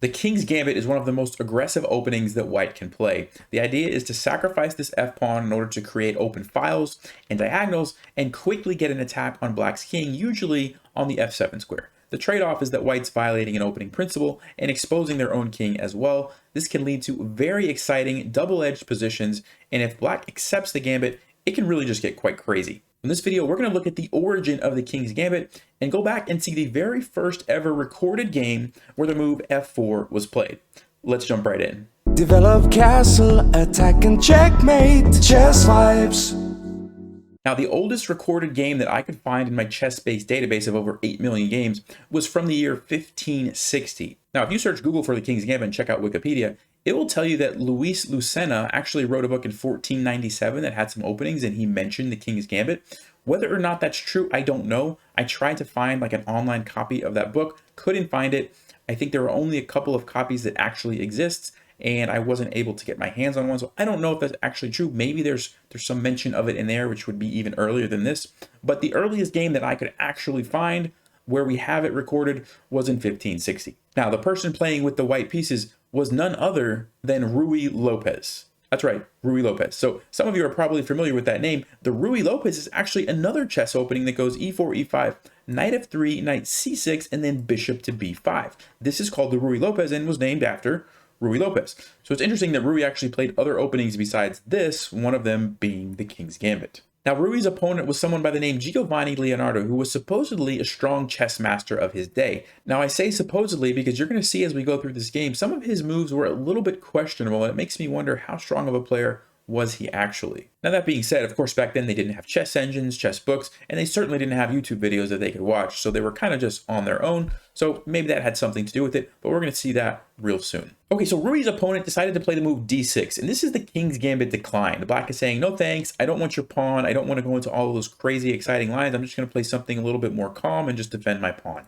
The King's Gambit is one of the most aggressive openings that white can play. The idea is to sacrifice this f-pawn in order to create open files and diagonals and quickly get an attack on black's king, usually on the f7 square. The trade-off is that white's violating an opening principle and exposing their own king as well. This can lead to very exciting double-edged positions, and if black accepts the gambit, it can really just get quite crazy. In this video, we're going to look at the origin of the King's Gambit and go back and see the very first ever recorded game where the move f4 was played. Let's jump right in. Develop castle, attack and checkmate, chess vibes. Now, the oldest recorded game that I could find in my chess-based database of over 8 million games was from the year 1560. Now, if you search Google for the King's Gambit and check out Wikipedia, it will tell you that Luis Lucena actually wrote a book in 1497 that had some openings and he mentioned the King's Gambit. Whether or not that's true, I don't know. I tried to find like an online copy of that book, couldn't find it. I think there are only a couple of copies that actually exist, and I wasn't able to get my hands on one, so I don't know if that's actually true. Maybe there's some mention of it in there, which would be even earlier than this. But the earliest game that I could actually find where we have it recorded was in 1560. Now, the person playing with the white pieces was none other than Ruy Lopez. That's right, Ruy Lopez. So some of you are probably familiar with that name. The Ruy Lopez is actually another chess opening that goes e4, e5, knight f3, knight c6, and then bishop to b5. This is called the Ruy Lopez and was named after Ruy Lopez. So it's interesting that Ruy actually played other openings besides this, one of them being the King's Gambit. Now, Rui's opponent was someone by the name Giovanni Leonardo, who was supposedly a strong chess master of his day. Now, I say supposedly because you're going to see as we go through this game, some of his moves were a little bit questionable, and it makes me wonder how strong of a player was he actually. Now, that being said, of course, back then they didn't have chess engines, chess books, and they certainly didn't have YouTube videos that they could watch, so they were kind of just on their own. So maybe that had something to do with it, but we're going to see that real soon. Okay, so Rui's opponent decided to play the move d6, and this is the King's Gambit decline. The black is saying, no thanks, I don't want your pawn, I don't want to go into all of those crazy exciting lines, I'm just going to play something a little bit more calm and just defend my pawn.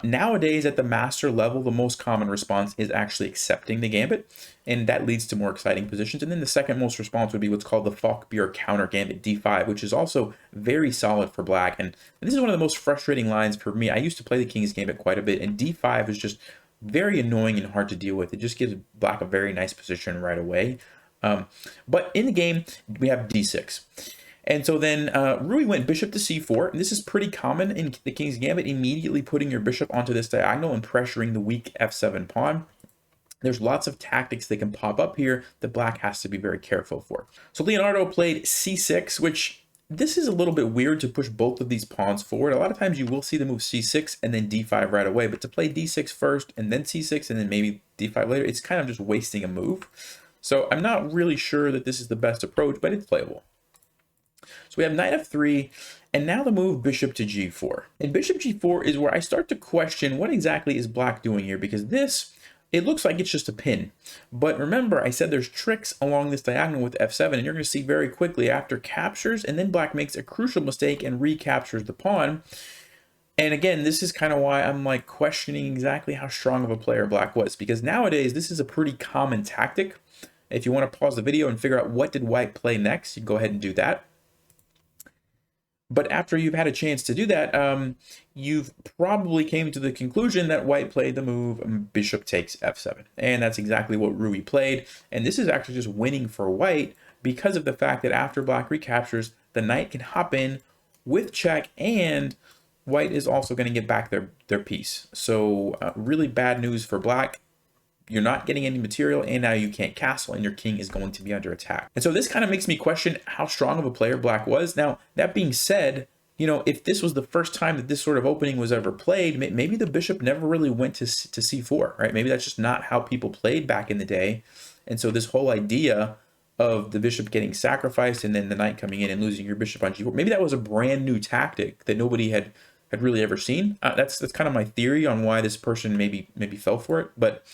Nowadays, at the master level, the most common response is actually accepting the gambit, and that leads to more exciting positions. And then the second most response would be what's called the Falkbeer counter gambit d5, which is also very solid for black. And this is one of the most frustrating lines for me. I used to play the King's Gambit quite a bit, and d5 is just very annoying and hard to deal with. It just gives black a very nice position right away. But in the game, we have d6. And so then Ruy went bishop to c4, and this is pretty common in the King's Gambit, immediately putting your bishop onto this diagonal and pressuring the weak f7 pawn. There's lots of tactics that can pop up here that black has to be very careful for. So Leonardo played c6, which this is a little bit weird to push both of these pawns forward. A lot of times you will see the move c6 and then d5 right away, but to play d6 first and then c6 and then maybe d5 later, it's kind of just wasting a move. So I'm not really sure that this is the best approach, but it's playable. So we have knight f3, and now the move bishop to g4. And bishop g4 is where I start to question what exactly is black doing here, because this, it looks like it's just a pin. But remember, I said there's tricks along this diagonal with f7, and you're going to see very quickly after captures, and then black makes a crucial mistake and recaptures the pawn. And again, this is kind of why I'm like questioning exactly how strong of a player black was, because nowadays this is a pretty common tactic. If you want to pause the video and figure out what did white play next, you go ahead and do that. But after you've had a chance to do that, you've probably came to the conclusion that white played the move bishop takes f7. And that's exactly what Ruy played. And this is actually just winning for white because of the fact that after black recaptures, the knight can hop in with check, and white is also going to get back their piece. So really bad news for black. You're not getting any material, and now you can't castle, and your king is going to be under attack. And so this kind of makes me question how strong of a player black was. Now, that being said, you know, if this was the first time that this sort of opening was ever played, maybe the bishop never really went to c4, right? Maybe that's just not how people played back in the day. And so this whole idea of the bishop getting sacrificed and then the knight coming in and losing your bishop on g4, maybe that was a brand new tactic that nobody had really ever seen. That's kind of my theory on why this person maybe fell for it. But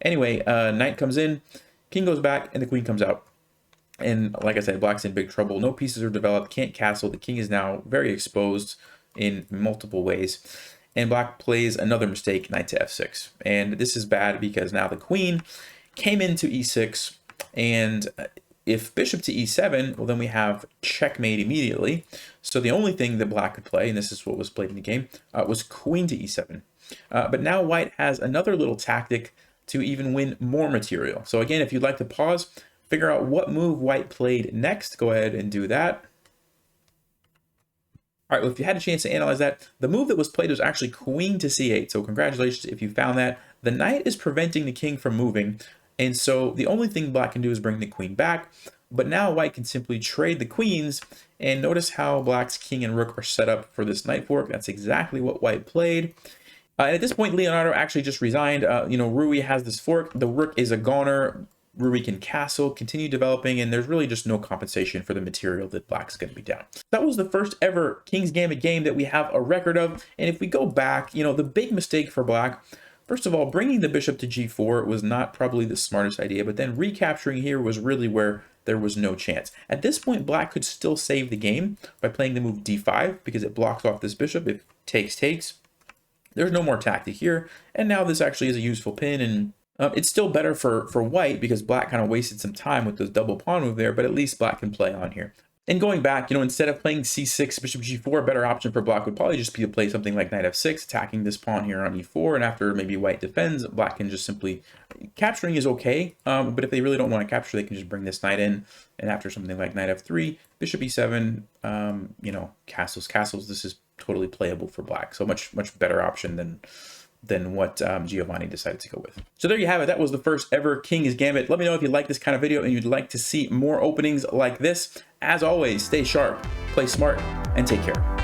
anyway, knight comes in, king goes back, and the queen comes out. And like I said, black's in big trouble. No pieces are developed, can't castle. The king is now very exposed in multiple ways. And black plays another mistake, knight to f6. And this is bad because now the queen came into e6. And if bishop to e7, well, then we have checkmate immediately. So the only thing that black could play, and this is what was played in the game, was queen to e7. But now white has another little tactic to even win more material. So again, if you'd like to pause, figure out what move white played next, go ahead and do that. All right, well, if you had a chance to analyze that, the move that was played was actually queen to c8. So congratulations if you found that. The knight is preventing the king from moving. And so the only thing black can do is bring the queen back. But now white can simply trade the queens. And notice how black's king and rook are set up for this knight fork. That's exactly what white played. And at this point, Leonardo actually just resigned. Rui has this fork. The rook is a goner. Rui can castle, continue developing, and there's really just no compensation for the material that black's going to be down. That was the first ever King's Gambit game that we have a record of. And if we go back, the big mistake for black, first of all, bringing the bishop to g4 was not probably the smartest idea, but then recapturing here was really where there was no chance. At this point, black could still save the game by playing the move d5 because it blocks off this bishop. If takes, there's no more tactic here. And now this actually is a useful pin, and it's still better for white because black kind of wasted some time with this double pawn move there, but at least black can play on here. And going back, instead of playing c6, bishop g4, a better option for black would probably just be to play something like knight f6, attacking this pawn here on e4, and after maybe white defends, black can just simply... Capturing is okay, but if they really don't want to capture, they can just bring this knight in, and after something like knight f3, bishop e7, castles, this is totally playable for black. So much better option than what Giovanni decided to go with. So there you have it. That was the first ever King's Gambit. Let me know if you like this kind of video and you'd like to see more openings like this. As always, stay sharp, play smart, and take care.